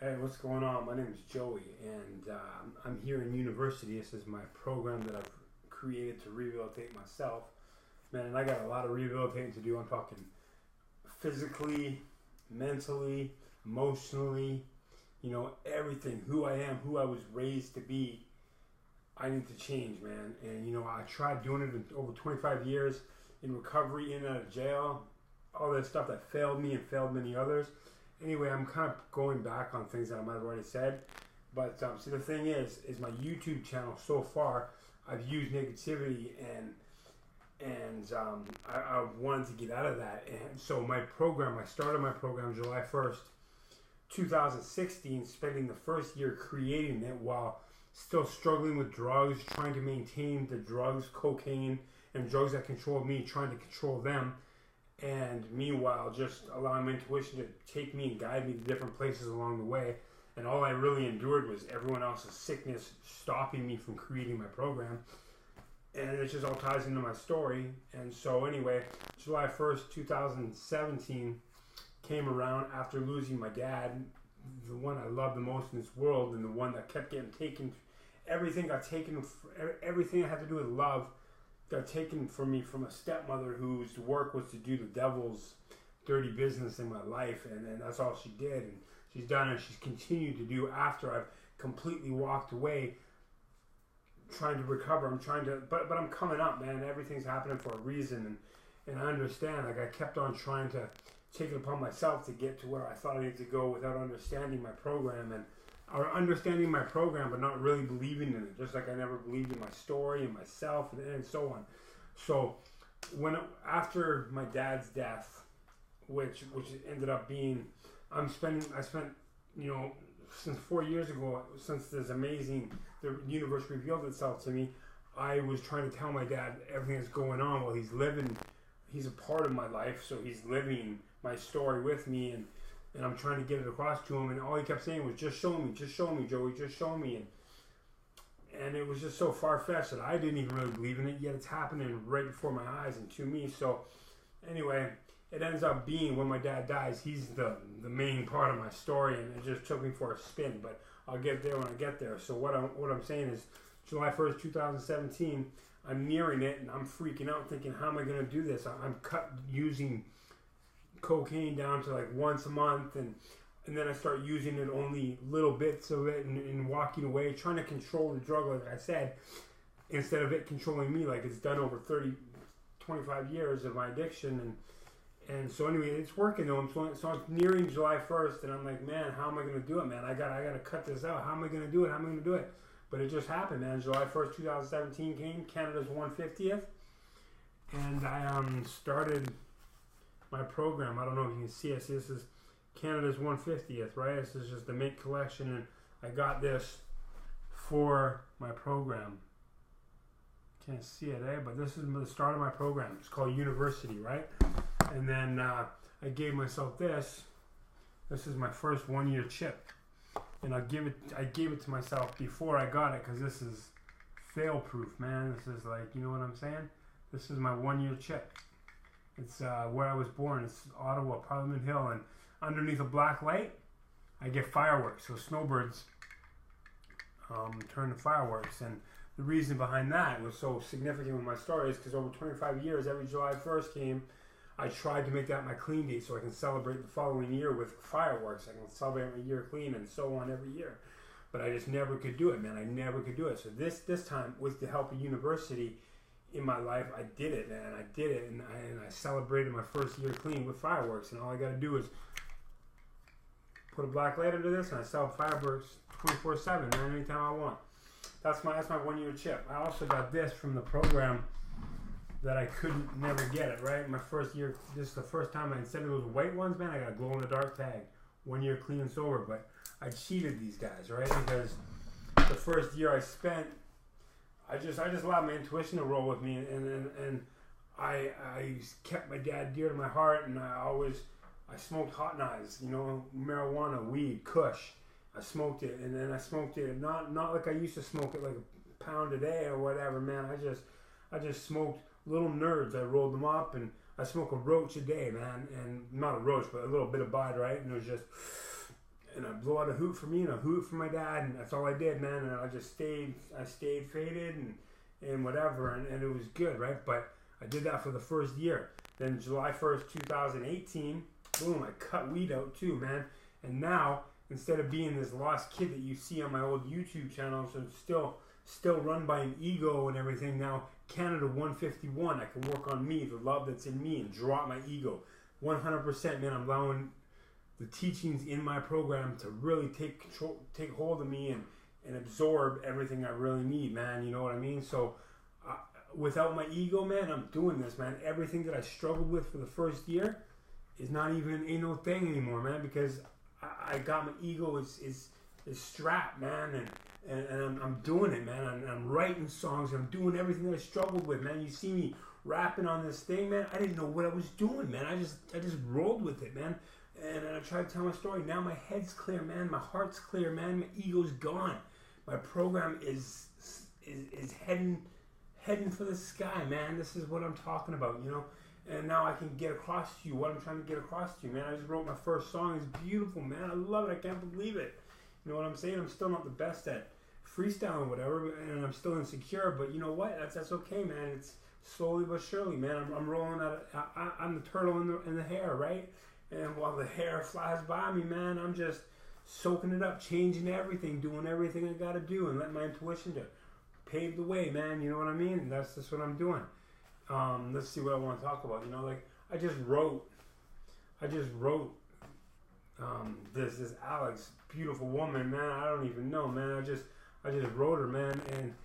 Hey, what's going on? My name is Joey, and I'm here in university. This is my program that I've created to rehabilitate myself. Man, and I got a lot of rehabilitating to do. I'm talking physically, mentally, emotionally, everything. Who I am, who I was raised to be. I need to change, man. And, I tried doing it in over 25 years in recovery, in and out of jail, all that stuff that failed me and failed many others. Anyway, I'm kind of going back on things that I might have already said. But see, the thing is my YouTube channel so far, I've used negativity and I wanted to get out of that. And so I started my program July 1st, 2016, spending the first year creating it while still struggling with drugs, trying to maintain the drugs, cocaine, and drugs that controlled me, trying to control them. And meanwhile, just allowing my intuition to take me and guide me to different places along the way. And all I really endured was everyone else's sickness stopping me from creating my program. And it just all ties into my story. And so anyway, July 1st, 2017 came around after losing my dad, the one I loved the most in this world, and the one that kept getting taken. Everything got taken, everything that had to do with love got taken from me from a stepmother whose work was to do the devil's dirty business in my life, and that's all she did, and she's done and she's continued to do after I've completely walked away, trying to recover. But I'm coming up, man. Everything's happening for a reason, and I understand. Like, I kept on trying to take it upon myself to get to where I thought I needed to go without understanding my program, or understanding my program but not really believing in it, just like I never believed in my story and myself and so on. So after my dad's death, which ended up being, I spent since 4 years ago, since the universe revealed itself to me, I was trying to tell my dad everything that's going on while he's living. He's a part of my life, so he's living my story with me, and I'm trying to get it across to him, and all he kept saying was, just show me, Joey, just show me. And it was just so far-fetched that I didn't even really believe in it, yet it's happening right before my eyes and to me. So anyway, it ends up being when my dad dies, he's the main part of my story, and it just took me for a spin, but I'll get there when I get there. So what I'm saying is, July 1st, 2017, I'm nearing it, and I'm freaking out thinking, how am I going to do this? I'm using cocaine down to like once a month, and then I start using it only little bits of it, and walking away, trying to control the drug, like I said, instead of it controlling me like it's done over 25 years of my addiction. And so anyway, it's working though. So I'm nearing July 1st, and I'm like, man, how am I going to do it, man? I gotta cut this out. How am I going to do it? But it just happened, man. July 1st, 2017 came, Canada's 150th, and I started my program. I don't know if you can see it. This is Canada's 150th, right? This is just the mint collection, and I got this for my program. Can't see it, but this is the start of my program. It's called University, right? And then I gave myself this. This is my first 1-year chip, and I gave it to myself before I got it, because this is fail-proof, man. This is like, you know what I'm saying? This is my 1-year chip. It's where I was born. It's Ottawa, Parliament Hill, and underneath a black light, I get fireworks. So snowbirds turn to fireworks, and the reason behind that was so significant with my story is because over 25 years, every July 1st came, I tried to make that my clean date so I can celebrate the following year with fireworks. I can celebrate my year clean and so on every year. But I just never could do it, man. I never could do it. So this time, with the help of University in my life, I did it, man. I did it, and I celebrated my first year clean with fireworks. And all I got to do is put a black light under this, and I sell fireworks 24/7, man, anytime I want. That's my 1-year chip. I also got this from the program that I couldn't never get it, right? My first year, this is the first time, instead of those white ones, man, I got a glow-in-the-dark tag. 1 year clean and sober, but I cheated these guys, right? Because the first year I spent, I just allowed my intuition to roll with me, and I kept my dad dear to my heart, and I smoked hot knives, marijuana, weed, kush. I smoked it, and then I smoked it not like I used to smoke it like a pound a day or whatever, man. I just smoked little nerds. I rolled them up, and I smoke a roach a day, man, and not a roach, but a little bit of bud, right? And it was just, and I blow out a hoot for me and a hoot for my dad, and that's all I did, man. And I stayed faded and whatever, and it was good, right? But I did that for the first year. Then July 1st, 2018, boom, I cut weed out too, man. And now, instead of being this lost kid that you see on my old YouTube channel, so still run by an ego and everything, now Canada 151, I can work on me, the love that's in me, and drop my ego. 100%, man, I'm allowing the teachings in my program to really take hold of me and absorb everything I really need, man. You know what I mean? So without my ego, man, I'm doing this, man. Everything that I struggled with for the first year is ain't no thing anymore, man, because I got my ego is strapped, man, and I'm doing it, man. I'm writing songs, I'm doing everything that I struggled with, man. You see me rapping on this thing, man. I didn't know what I was doing, man. I just rolled with it, man. And I tried to tell my story. Now my head's clear, man. My heart's clear, man. My ego's gone. My program is heading for the sky, man. This is what I'm talking about, you know. And now I can get across to you what I'm trying to get across to you, man. I just wrote my first song. It's beautiful, man. I love it. I can't believe it. You know what I'm saying? I'm still not the best at freestyling, whatever, and I'm still insecure. But you know what? That's okay, man. It's slowly but surely, man. I'm rolling out. I'm the turtle in the hair, right? And while the hair flies by me, man, I'm just soaking it up, changing everything, doing everything I gotta do, and let my intuition to pave the way, man. You know what I mean? And that's just what I'm doing. Let's see what I want to talk about. You know, like I just wrote this Alex, beautiful woman, man. I don't even know, man. I just wrote her, man, and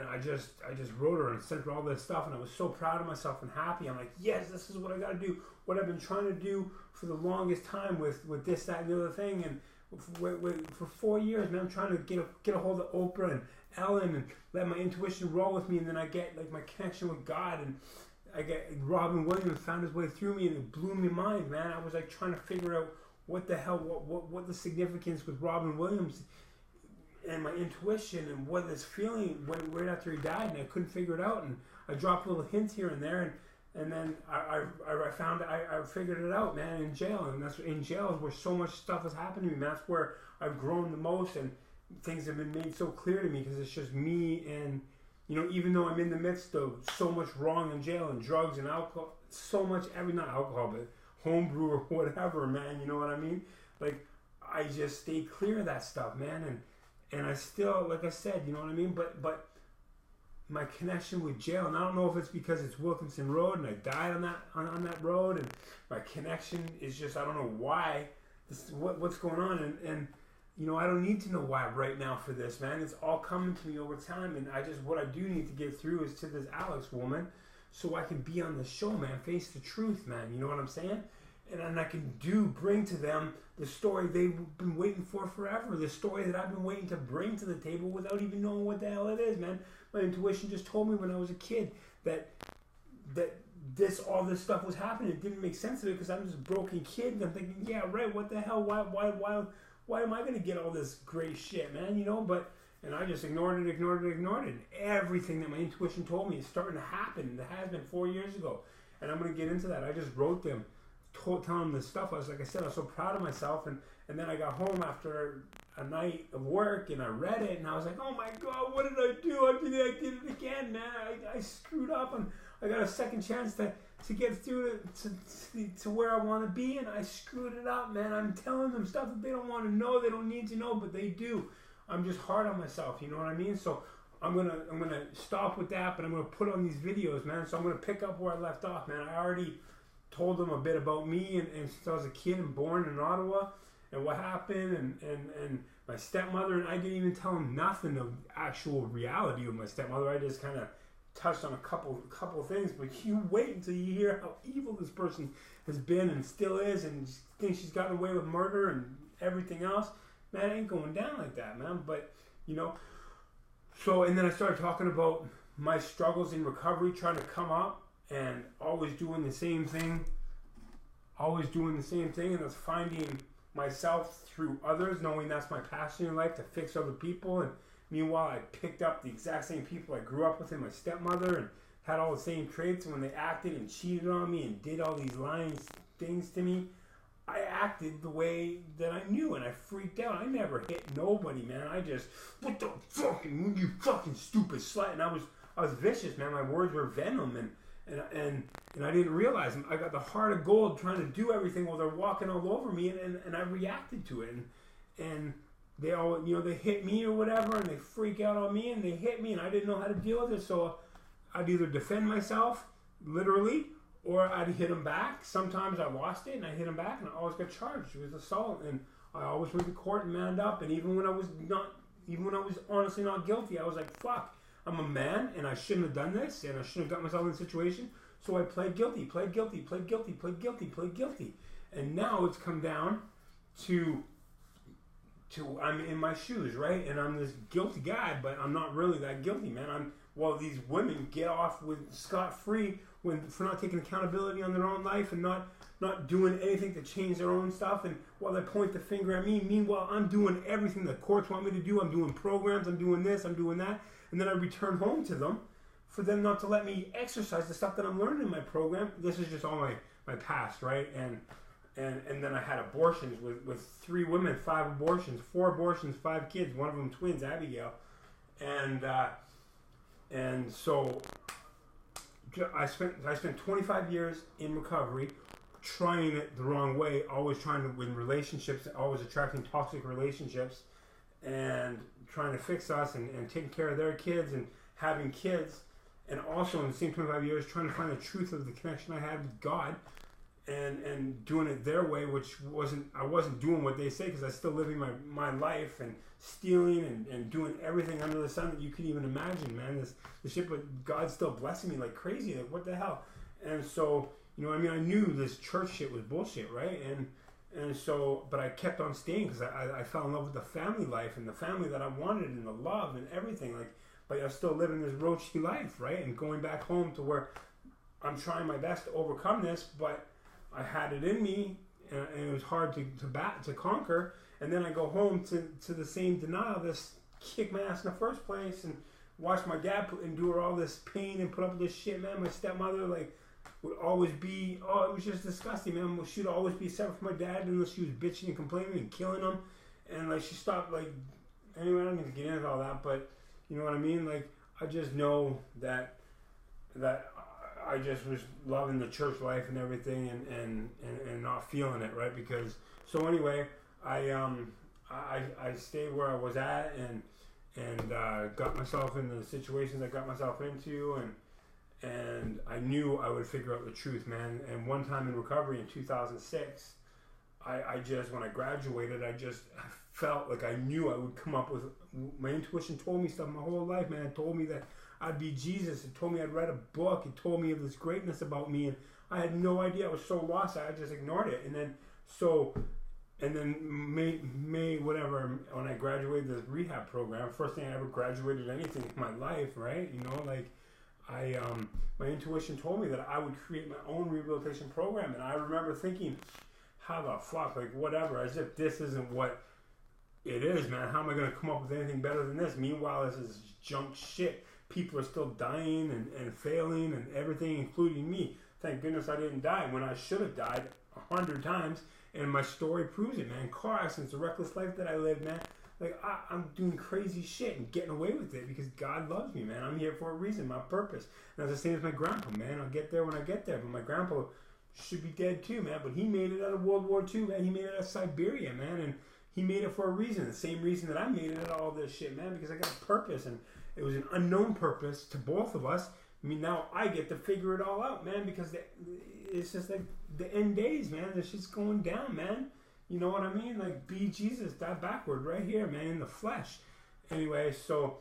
I just wrote her and sent her all this stuff, and I was so proud of myself and happy. I'm like, yes, this is what I got to do. What I've been trying to do for the longest time with this, that, and the other thing, and for 4 years, man, I'm trying to get a hold of Oprah and Ellen and let my intuition roll with me, and then I get like my connection with God, and I get Robin Williams found his way through me, and it blew my mind, man. I was like trying to figure out what the hell, what the significance with Robin Williams and my intuition and what this feeling right after he died, and I couldn't figure it out, and I dropped little hints here and there, and then I figured it out, man, in jail, and that's in jail is where so much stuff has happened to me, man. That's where I've grown the most, and things have been made so clear to me because it's just me, and you know, even though I'm in the midst of so much wrong in jail and drugs and alcohol, so much not alcohol, but homebrew or whatever, man, you know what I mean? Like I just stay clear of that stuff, man, and I still, like I said, you know what I mean? But my connection with jail, and I don't know if it's because it's Wilkinson Road and I died on that road, and my connection is just, I don't know why, what's going on, and you know, I don't need to know why right now for this, man. It's all coming to me over time, and what I do need to get through is to this Alex woman, so I can be on the show, man, face the truth, man. You know what I'm saying? And I can bring to them the story they've been waiting for forever, the story that I've been waiting to bring to the table without even knowing what the hell it is, man. My intuition just told me when I was a kid that all this stuff was happening. It didn't make sense to me because I'm just a broken kid, and I'm thinking, yeah, right, what the hell, why am I going to get all this great shit, man, you know? And I just ignored it. Everything that my intuition told me is starting to happen. It has been 4 years ago. And I'm going to get into that. I just wrote them, telling them this stuff. I was, like I said, I was so proud of myself. And then I got home after a night of work, and I read it, and I was like, oh my God, what did I do? I did it again, man. I screwed up, and I got a second chance to get through to where I want to be, and I screwed it up, man. I'm telling them stuff that they don't want to know, they don't need to know, but they do. I'm just hard on myself, you know what I mean? So I'm gonna stop with that, but I'm gonna put on these videos, man. So I'm gonna pick up where I left off, man. I already told them a bit about me and since I was a kid and born in Ottawa and what happened and my stepmother, and I didn't even tell them nothing of actual reality of my stepmother. I just kind of touched on a couple things, but you wait until you hear how evil this person has been and still is, and thinks she's gotten away with murder and everything else. Man, it ain't going down like that, man. But you know, so and then I started talking about my struggles in recovery, trying to come up and always doing the same thing, and that's finding myself through others, knowing that's my passion in life, to fix other people. And meanwhile, I picked up the exact same people I grew up with in my stepmother and had all the same traits. And when they acted and cheated on me and did all these lying things to me, I acted the way that I knew, and I freaked out. I never hit nobody, man. I just, what the fucking, you fucking stupid slut. And I was vicious, man. My words were venom, and I didn't realize them. I got the heart of gold trying to do everything while they're walking all over me, and I reacted to it. And they all, they hit me or whatever, and they freak out on me, and they hit me, and I didn't know how to deal with it. So I'd either defend myself, literally, or I'd hit him back. Sometimes I lost it and I hit him back, and I always got charged with assault. And I always went to court and manned up. And even when I was honestly not guilty, I was like, fuck, I'm a man and I shouldn't have done this and I shouldn't have got myself in a situation. So I pled guilty. And now it's come down to I'm in my shoes, right? And I'm this guilty guy, but I'm not really that guilty, man. While these women get off with scot-free for not taking accountability on their own life and not doing anything to change their own stuff, and while they point the finger at me, meanwhile I'm doing everything the courts want me to do. I'm doing programs, I'm doing this, I'm doing that, and then I return home to them for them not to let me exercise the stuff that I'm learning in my program. This is just all my past, right? And then I had abortions with 3 women, 5 abortions, 4 abortions, 5 kids, one of them twins, Abigail, and so I spent 25 years in recovery, trying it the wrong way, always trying to win relationships, always attracting toxic relationships, and trying to fix us and taking care of their kids and having kids, and also in the same 25 years trying to find the truth of the connection I had with God, and doing it their way, which I wasn't doing what they say, because I was still living my life and stealing and doing everything under the sun that you could even imagine, man. The shit, but God's still blessing me like crazy. Like, what the hell? And so, I knew this church shit was bullshit, right? And so, but I kept on staying because I fell in love with the family life and the family that I wanted and the love and everything. Like, but I was still living this roachy life, right? And going back home to where I'm trying my best to overcome this, but I had it in me, and it was hard to conquer. And then I go home to the same denial. This kicked my ass in the first place, and watched my dad endure all this pain and put up with this shit, man. My stepmother, like, would always be, it was just disgusting, man. She'd always be separate from my dad unless she was bitching and complaining and killing him. And, like, she stopped, like, anyway, I don't need to get into all that, but you know what I mean? Like, I just know that I just was loving the church life and everything, and not feeling it, right? Because, so anyway, I stayed where I was at and got myself into the situations I got myself into, and I knew I would figure out the truth, man. And one time in recovery in 2006, I just, when I graduated, I felt like I knew I would come up with, my intuition told me stuff my whole life, man. It told me that I'd be Jesus. It told me I'd write a book. It told me of this greatness about me, and I had no idea. I was so lost. I just ignored it. And then May whatever, when I graduated the rehab program, first thing I ever graduated anything in my life, right? Like, my intuition told me that I would create my own rehabilitation program, and I remember thinking, how the fuck, like, whatever, as if this isn't what it is, man. How am I going to come up with anything better than this? Meanwhile, this is junk shit. People are still dying and failing and everything, including me. Thank goodness I didn't die when I should have died 100 times. And my story proves it, man. Car accidents, the reckless life that I lived, man. Like, I'm doing crazy shit and getting away with it because God loves me, man. I'm here for a reason, my purpose. And that's the same as my grandpa, man. I'll get there when I get there. But my grandpa should be dead too, man. But he made it out of World War II, man. He made it out of Siberia, man. And he made it for a reason. The same reason that I made it out of all this shit, man. Because I got a purpose. And it was an unknown purpose to both of us. I mean, now I get to figure it all out, man. Because it's just like the end days, man. This shit's going down, man. You know what I mean? Like, be Jesus, die backward right here, man, in the flesh. Anyway, so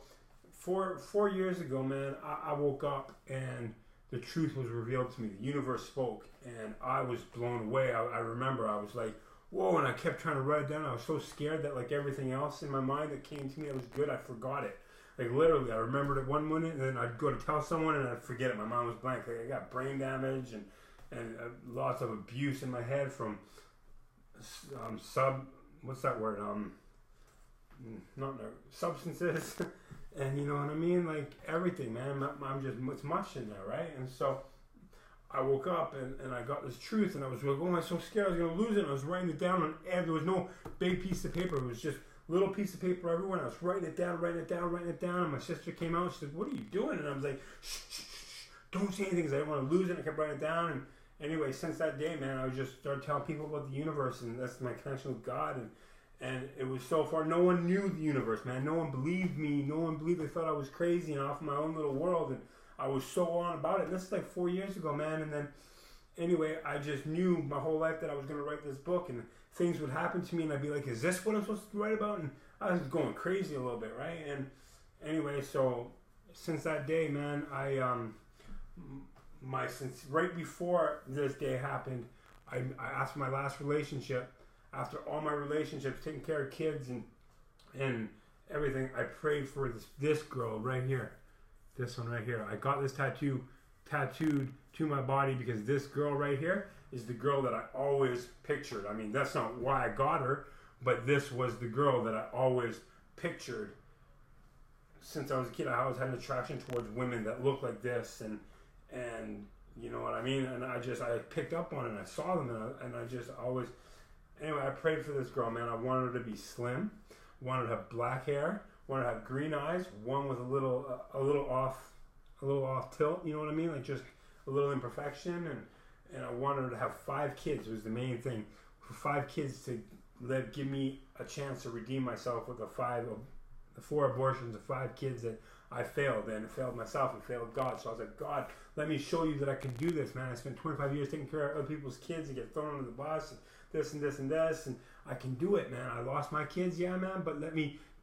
4 years ago, man, I woke up and the truth was revealed to me. The universe spoke, and I was blown away. I remember I was like, whoa, and I kept trying to write it down. I was so scared that, like, everything else in my mind that came to me that was good, I forgot it. Like, literally, I remembered it one minute, and then I'd go to tell someone, and I'd forget it. My mind was blank. Like, I got brain damage and lots of abuse in my head from what's that word? Substances, and you know what I mean? Like, everything, man. I'm just, it's much in there, right? And so I woke up and I got this truth, and I was like, oh, I'm so scared I was going to lose it. And I was writing it down, and there was no big piece of paper. It was just little piece of paper everywhere. And I was writing it down. And my sister came out. She said, what are you doing? And I was like, shh, don't say anything, because I didn't want to lose it. I kept writing it down. And anyway, since that day, man, I just started telling people about the universe, and that's my connection with God. And it was so far, no one knew the universe, man. No one believed me. No one believed. They thought I was crazy and off in my own little world. And I was so on about it. And this is like 4 years ago, man. And then, anyway, I just knew my whole life that I was going to write this book, and things would happen to me, and I'd be like, is this what I'm supposed to write about? And I was going crazy a little bit, right? And anyway, so since that day, man, since right before this day happened, I asked for my last relationship. After all my relationships, taking care of kids and everything, I prayed for this girl right here. This one right here. I got this tattooed to my body because this girl right here is the girl that I always pictured. I mean, that's not why I got her, but this was the girl that I always pictured. Since I was a kid, I always had an attraction towards women that looked like this, and you know what I mean? And I picked up on it, and I saw them, and I just always... Anyway, I prayed for this girl, man. I wanted her to be slim, wanted her to have black hair, wanted her to have green eyes, one with a little off tilt, you know what I mean? Like just a little imperfection, and I wanted her to have 5 kids. Was the main thing. For 5 kids to give me a chance to redeem myself with the 4 abortions of 5 kids that I failed, and failed myself and failed God. So I was like, God, let me show you that I can do this, man. I spent 25 years taking care of other people's kids and get thrown under the bus, and this and this and this, and I can do it, man. I lost my kids, yeah, man, but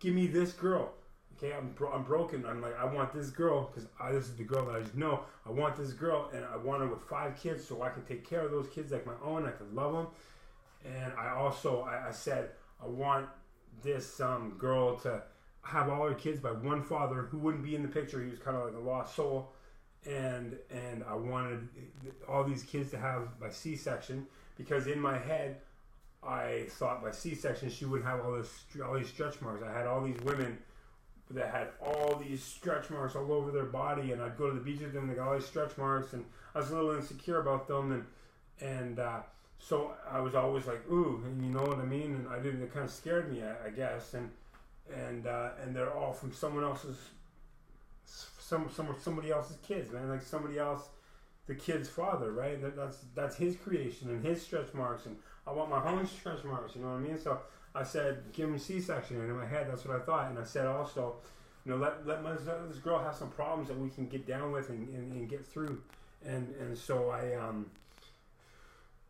give me this girl. Okay, I'm broken. I'm like, I want this girl, because this is the girl that I just know. I want this girl, and I want her with 5 kids so I can take care of those kids like my own. I can love them. And I also, I said, I want this girl to have all her kids by one father who wouldn't be in the picture. He was kind of like a lost soul. And I wanted all these kids to have by C-section, because in my head, I thought by C-section she would have all these stretch marks. I had all these women that had all these stretch marks all over their body, and I'd go to the beach with them, and they got all these stretch marks, and I was a little insecure about them, and so I was always like, ooh, and you know what I mean? And it kind of scared me, I guess, and they're all from somebody else's kids, man, like somebody else, the kid's father, right? That's his creation and his stretch marks, and I want my own stretch marks, you know what I mean? So I said, give me C-section, and in my head, that's what I thought. And I said also, you know, let this girl have some problems that we can get down with and get through. And so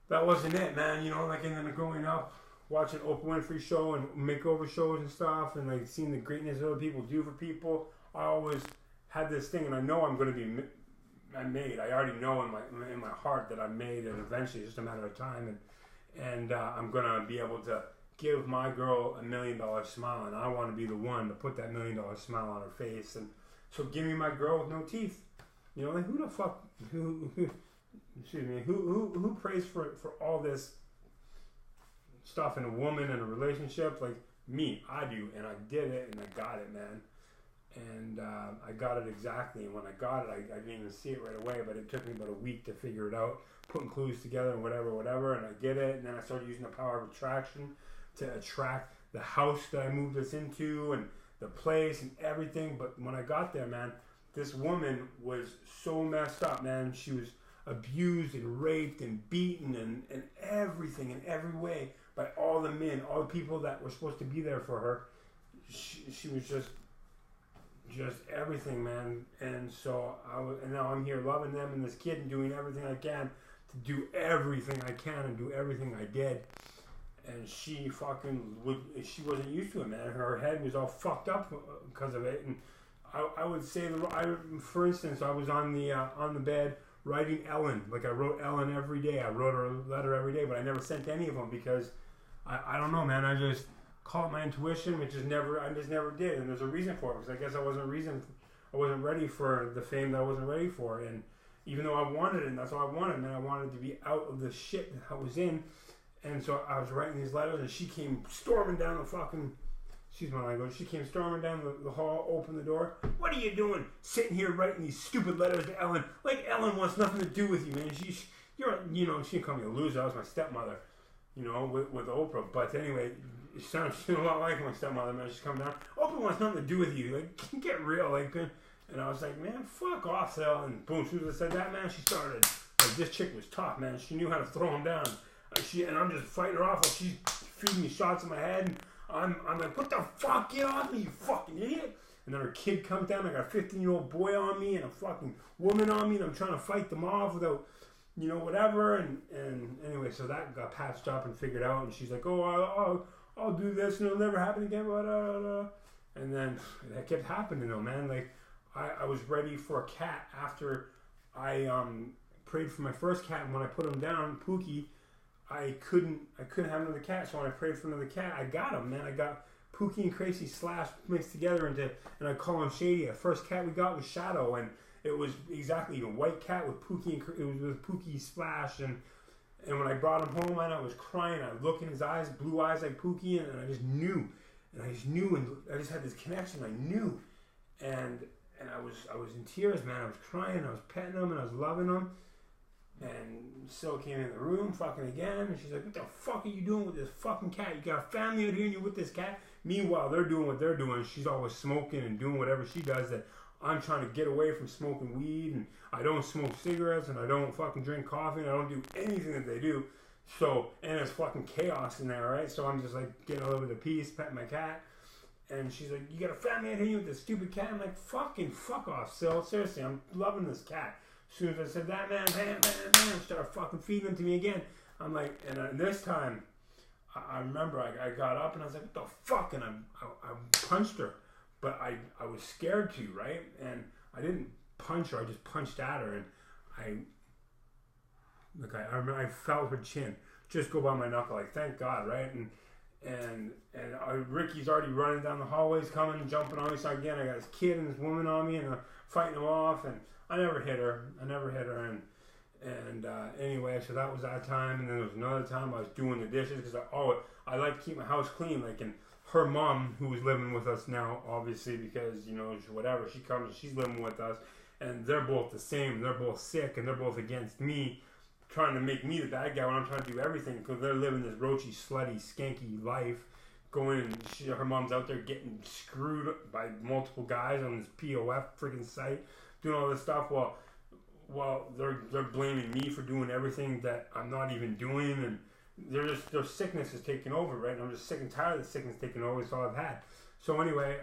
that wasn't it, man. You know, like, and then growing up, watching Oprah Winfrey show and makeover shows and stuff, and like seeing the greatness other people do for people, I always had this thing, and I know I'm going to be made. I already know in my heart that I'm made, and eventually it's just a matter of time, and I'm going to be able to give my girl $1 million smile, and I want to be the one to put that $1 million smile on her face. And so give me my girl with no teeth. You know, like, who the fuck, who prays for all this stuff in a woman and a relationship? Like me, I do, and I did it, and I got it, man. And I got it exactly, and when I got it, I didn't even see it right away, but it took me about a week to figure it out, putting clues together and whatever, and I get it, and then I started using the power of attraction to attract the house that I moved us into, and the place and everything. But when I got there, man, this woman was so messed up, man. She was abused and raped and beaten and everything in every way by all the men, all the people that were supposed to be there for her. She was just everything, man. And so and now I'm here loving them and this kid and doing everything I can to do everything I can and do everything I did. And she wasn't used to it, man. Her head was all fucked up because of it. And I would say, for instance, I was on the bed writing Ellen. Like, I wrote Ellen every day. I wrote her a letter every day, but I never sent any of them because I don't know, man. I just call it my intuition, I just never did. And there's a reason for it, because I guess I wasn't ready for the fame that I wasn't ready for. And even though I wanted it, and that's all I wanted, man, I wanted to be out of the shit that I was in. And so I was writing these letters, and she came storming down the fucking Excuse my language. She came storming down the hall, opened the door. What are you doing? Sitting here writing these stupid letters to Ellen. Like Ellen wants nothing to do with you, man. She didn't call me a loser. I was my stepmother, with Oprah. But anyway, she's a lot like my stepmother, man. She's coming down. Oprah wants nothing to do with you. Like, get real. Like, and I was like, man, fuck off, Sal. And boom, as soon as I said that, man, she started. Like, this chick was tough, man. She knew how to throw him down. And I'm just fighting her off while she's feeding me shots in my head. And I'm like, what the fuck? Get off me, you fucking idiot. And then her kid comes down. I got a 15-year-old boy on me and a fucking woman on me. And I'm trying to fight them off without, whatever. And anyway, so that got patched up and figured out. And she's like, oh, I'll do this and it'll never happen again. Blah, blah, blah. And then that kept happening though, man. Like, I was ready for a cat after I prayed for my first cat. And when I put him down, Pookie, I couldn't have another cat, so when I prayed for another cat, I got him, man. I got Pookie and Crazy mixed together and I call him Shady. The first cat we got was Shadow, and it was exactly a white cat with Pookie it was with Pookie Splash, and when I brought him home, man, I was crying. I would look in his eyes, blue eyes like Pookie, and I just knew, and I just had this connection. I knew, and I was in tears, man. I was crying, I was petting him, and I was loving him. And Sil came in the room fucking again, and she's like, what the fuck are you doing with this fucking cat? You got a family out here and you're with this cat? Meanwhile, they're doing what they're doing. She's always smoking and doing whatever she does that I'm trying to get away from smoking weed, and I don't smoke cigarettes, and I don't fucking drink coffee, and I don't do anything that they do. So, and there's fucking chaos in there, right? So I'm just like getting all over the piece, petting my cat. And she's like, you got a family out here with this stupid cat? I'm like, fucking fuck off, Sil. Seriously, I'm loving this cat. As soon as I said that, man, started fucking feeding them to me again. I'm like, and this time, I remember I got up and I was like, what the fuck? And I punched her, but I was scared to, right? And I didn't punch her, I just punched at her, and I remember I felt her chin just go by my knuckle, like, thank God, right? And Ricky's already running down the hallways, coming, jumping on me. So again, I got this kid and this woman on me, and I'm fighting them off, and I never hit her, and anyway, so that was that time, and then there was another time I was doing the dishes, because I like to keep my house clean, like, and her mom, who is living with us now, obviously, because, whatever, she comes and she's living with us, and they're both the same, they're both sick, and they're both against me, trying to make me the bad guy when I'm trying to do everything, because they're living this roachy, slutty, skanky life, her mom's out there getting screwed by multiple guys on this POF freaking site, doing all this stuff while they're blaming me for doing everything that I'm not even doing, and their sickness is taking over, right? And I'm just sick and tired of the sickness taking over. It's all I've had. So anyway,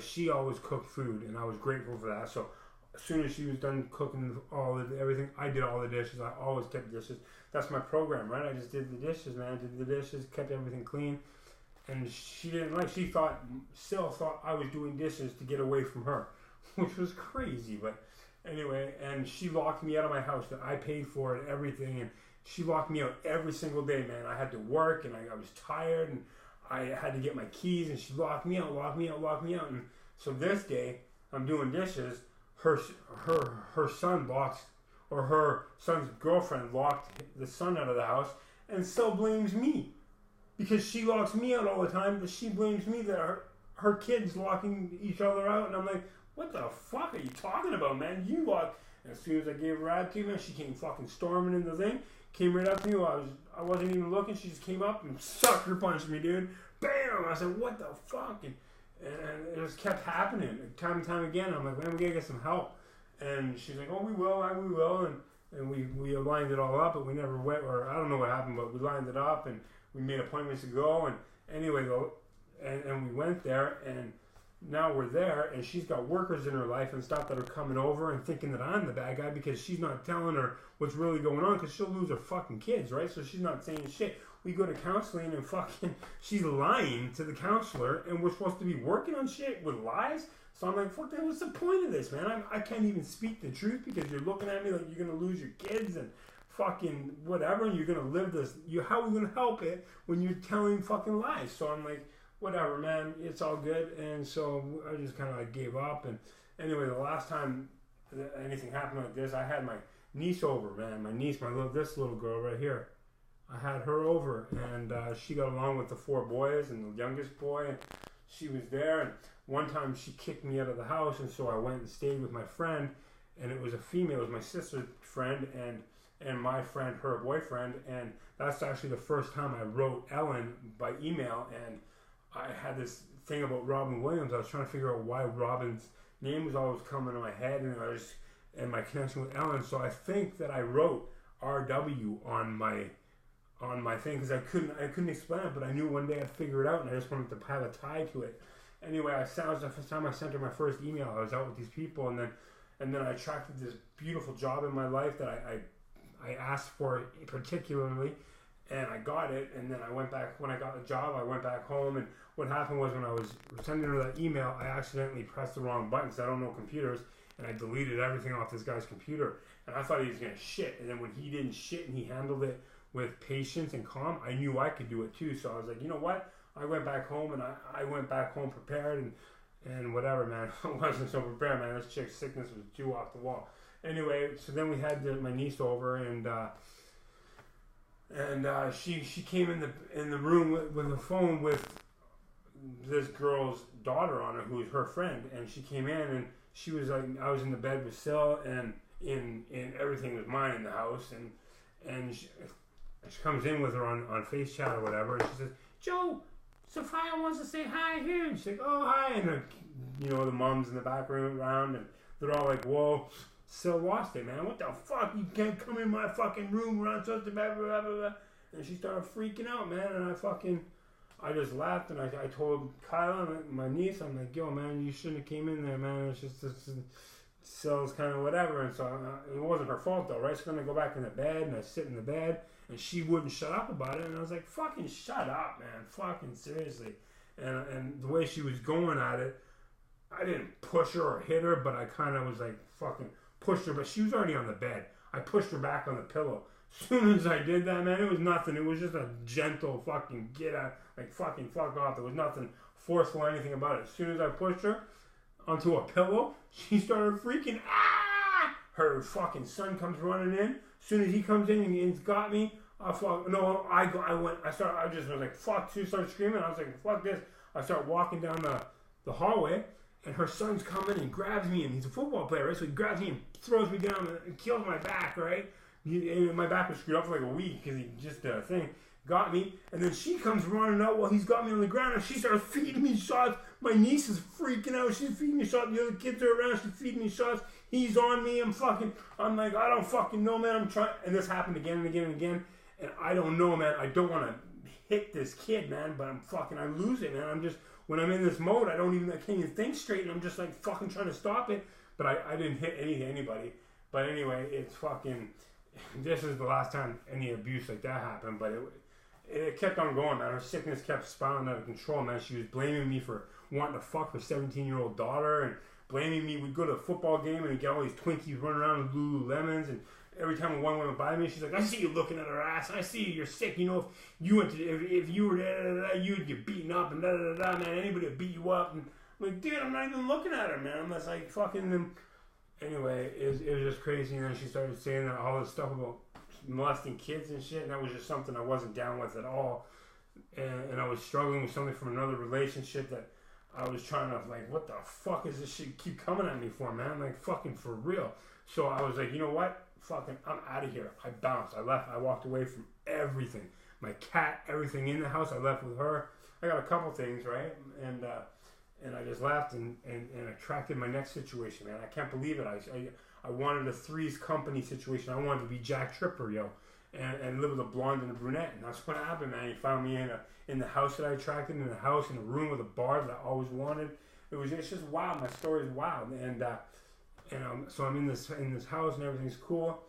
she always cooked food, and I was grateful for that. So as soon as she was done cooking everything, I did all the dishes. I always kept dishes. That's my program, right? I just did the dishes, man. Did the dishes, kept everything clean. And Sil thought I was doing dishes to get away from her, which was crazy. But anyway, and she locked me out of my house that I paid for and everything. And she locked me out every single day, man. I had to work, and I was tired, and I had to get my keys, and she locked me out. And so this day, I'm doing dishes. Her son her son's girlfriend locked the son out of the house, and Sil blames me. Because she locks me out all the time, but she blames me that her kids locking each other out, and I'm like, what the fuck are you talking about, man? You lock. And as soon as I gave her attitude, man, she came fucking storming in the thing, came right up to me while I wasn't even looking. She just came up and sucker punched me, dude. Bam! I said, what the fuck? And it just kept happening, time and time again. I'm like, man, we gotta get some help. And she's like, oh, we will, and we lined it all up, but we never went, or I don't know what happened, but we lined it up, and we made appointments to go, and anyway, and we went there, and now we're there, and she's got workers in her life and stuff that are coming over and thinking that I'm the bad guy because she's not telling her what's really going on, because she'll lose her fucking kids, right? So she's not saying shit. We go to counseling, and fucking she's lying to the counselor, and we're supposed to be working on shit with lies. So I'm like, fuck that, what's the point of this, man? I can't even speak the truth because you're looking at me like you're gonna lose your kids and fucking whatever, and you're gonna live this. How are we gonna help it when you're telling fucking lies? So I'm like, whatever, man, it's all good. And so I just kind of like gave up. And anyway, the last time anything happened like this, I had my niece over, man. My niece, this little girl right here. I had her over, and she got along with the 4 boys and the youngest boy, and she was there. And one time she kicked me out of the house, and so I went and stayed with my friend, and it was a female. It was my sister's friend and my friend, her boyfriend, and that's actually the first time I wrote Ellen by email. And I had this thing about Robin Williams. I was trying to figure out why Robin's name was always coming to my head, and my connection with Ellen. So I think that I wrote RW on my thing because I couldn't explain it, but I knew one day I'd figure it out, and I just wanted to have a tie to it. Anyway, that was the first time I sent her my first email. I was out with these people, and then I attracted this beautiful job in my life that I asked for particularly, and I got it. And then I went back, when I got the job, I went back home, and what happened was when I was sending her that email, I accidentally pressed the wrong button because I don't know computers, and I deleted everything off this guy's computer, and I thought he was going to shit. And then when he didn't shit and he handled it with patience and calm, I knew I could do it too. So I was like, you know what? I went back home, and I went back home prepared, and whatever, man. I wasn't so prepared, man. This chick's sickness was due off the wall. Anyway, so then we had my niece over, and she came in the room with the phone with this girl's daughter on it, who was her friend, and she came in, and she was like, I was in the bed with Sil, and in everything was mine in the house, and she comes in with her on FaceChat or whatever, and she says, Joe, Sophia wants to say hi here, and she's like, oh, hi, and the mom's in the back room around, and they're all like, whoa, Sil lost it, man, what the fuck, you can't come in my fucking room, we're not supposed to blah, blah, blah, blah. And she started freaking out, man, and I just laughed, and I told Kyla, my niece, I'm like, yo, man, you shouldn't have came in there, man. It's just Sil's kind of whatever. And so it wasn't her fault, though, right? She's going to go back in the bed, and I sit in the bed, and she wouldn't shut up about it. And I was like, fucking shut up, man. Fucking seriously. And the way she was going at it, I didn't push her or hit her, but I kind of was like, fucking pushed her. But she was already on the bed. I pushed her back on the pillow. As soon as I did that, man, it was nothing. It was just a gentle fucking get out, like fucking fuck off. There was nothing forceful or anything about it. As soon as I pushed her onto a pillow, she started freaking, ah! Her fucking son comes running in. As soon as he comes in and he's got me, I just was like, fuck, she started screaming. I was like, fuck this. I start walking down the hallway, and her son's coming and grabs me, and he's a football player, right? So he grabs me and throws me down and kills my back, right? And my back was screwed up for like a week because he just got me, and then she comes running out while he's got me on the ground, and she starts feeding me shots. My niece is freaking out. She's feeding me shots. The other kids are around. She's feeding me shots. He's on me. I'm like, I don't fucking know, man. I'm trying, and this happened again and again and again, and I don't know, man. I don't want to hit this kid, man, but I lose it, man. I'm just, when I'm in this mode, I can't even think straight, and I'm just like fucking trying to stop it, but I didn't hit anybody. But anyway, it's fucking. This is the last time any abuse like that happened, but it kept on going, man. Her sickness kept spiraling out of control, man. She was blaming me for wanting to fuck her 17-year-old daughter, and blaming me. We'd go to a football game, and we'd get all these Twinkies running around with Lululemons, and every time one went by me, she's like, I see you looking at her ass. I see you're sick. You know, if you were you'd get beaten up, and da-da-da-da, man. Anybody would beat you up. And I'm like, dude, I'm not even looking at her, man. I'm just like fucking them. Anyway, it was just crazy, and then she started saying that all this stuff about molesting kids and shit, and that was just something I wasn't down with at all, and I was struggling with something from another relationship that I was trying to, like, what the fuck is this shit keep coming at me for, man? Like, fucking for real. So I was like, you know what? Fucking, I'm out of here. I bounced. I left. I walked away from everything. My cat, everything in the house, I left with her. I got a couple things, right? And I just left and attracted my next situation, man. I can't believe it. I wanted a Three's Company situation. I wanted to be Jack Tripper, yo, and live with a blonde and a brunette. And that's what happened, man. He found me in the house that I attracted, in a room with a bar that I always wanted. It's just wild. My story is wild, and so I'm in this house and everything's cool.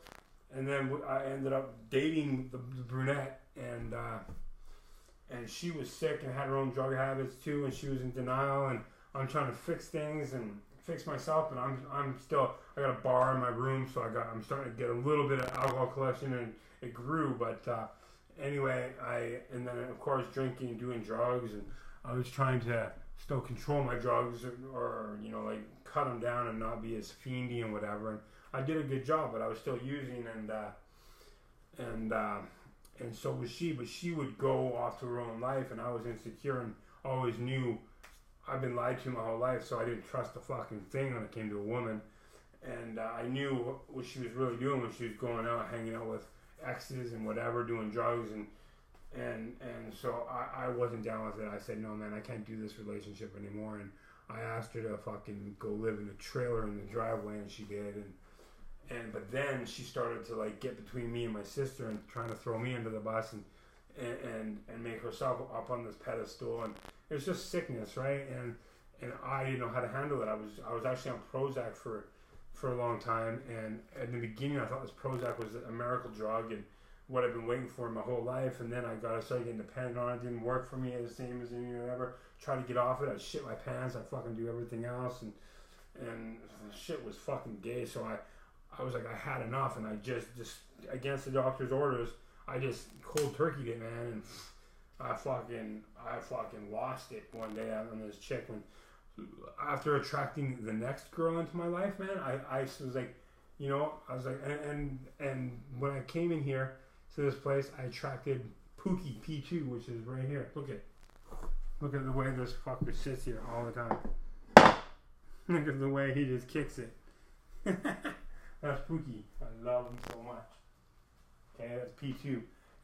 And then I ended up dating the brunette, and she was sick and had her own drug habits too, and she was in denial, and I'm trying to fix things and fix myself, but I'm still, I got a bar in my room, so I'm starting to get a little bit of alcohol collection, and it grew, but anyway, and then of course drinking and doing drugs, and I was trying to still control my drugs, or like cut them down and not be as fiendy and whatever, and I did a good job, but I was still using, and and so was she. But she would go off to her own life, and I was insecure and always knew I've been lied to my whole life, so I didn't trust a fucking thing when it came to a woman. And I knew what she was really doing when she was going out, hanging out with exes and whatever, doing drugs, and so I wasn't down with it. I said, no, man, I can't do this relationship anymore. And I asked her to fucking go live in a trailer in the driveway, and she did. But then she started to like get between me and my sister and trying to throw me under the bus and make herself up on this pedestal, and it was just sickness, right? And I didn't know how to handle it. I was actually on Prozac for a long time, and at the beginning I thought this Prozac was a miracle drug and what I've been waiting for my whole life, and then I started getting dependent on it. It didn't work for me the same as any ever. Tried to get off it, I shit my pants, I fucking do everything else, and shit was fucking gay. So I was like, I had enough, and I just against the doctor's orders, I just cold turkeyed it, man, and I fucking lost it one day on this chick. When after attracting the next girl into my life, man, I was like, you know, I was like, and when I came in here to this place, I attracted Pookie P2, which is right here. Look at the way this fucker sits here all the time. Look at the way he just kicks it. That's Pookie. I love him so much. Okay, that's P2.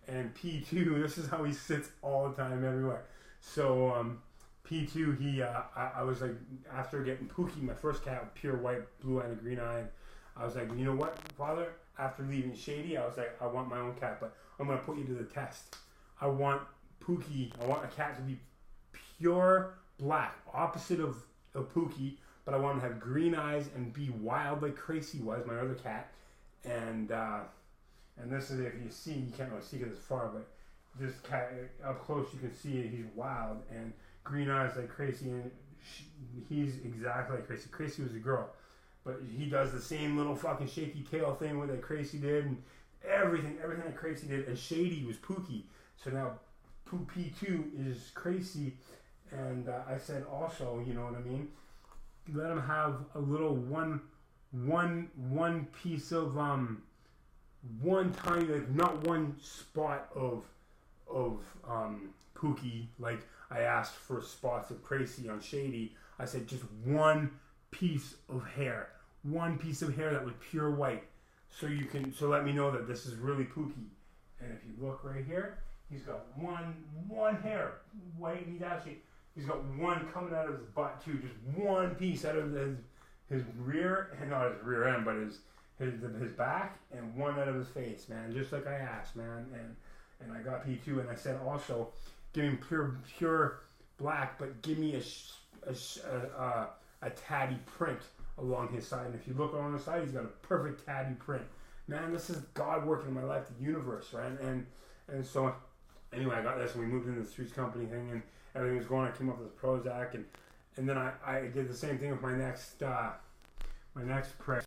And P2, this is how he sits all the time everywhere. So P2, I was like, after getting Pookie, my first cat, pure white, blue eye and green eye, I was like, you know what, Father? After leaving Shady, I was like, I want my own cat, but I'm going to put you to the test. I want Pookie, I want a cat to be pure black, opposite of Pookie, but I want to have green eyes and be wild like Crazy was, my other cat. And this is, if you see, you can't really see it as far, but this cat, up close you can see it, he's wild, and green eyes like Crazy, and he's exactly like Crazy. Crazy was a girl, but he does the same little fucking shaky tail thing that Crazy did, and everything that Crazy did, and Shady was Pookie. So now P2 is Crazy, and I said also, you know what I mean, let him have a little one piece of one tiny, like, not one spot of Pookie, like I asked for spots of Crazy on Shady. I said just one piece of hair that was pure white, so let me know that this is really Pookie. And if you look right here, he's got one hair white, and he's got one coming out of his butt too, just one piece out of his rear, and not his rear end, but his back, and one out of his face, man, just like I asked, man. And I got P2, and I said also, give him pure black, but give me a tatty print along his side. And if you look along the side, he's got a perfect tatty print. Man, this is God working in my life, the universe, right? And so anyway, I got this, and we moved into the Streets Company thing, and everything was going. I came up with Prozac, and then I did the same thing with my next prayer.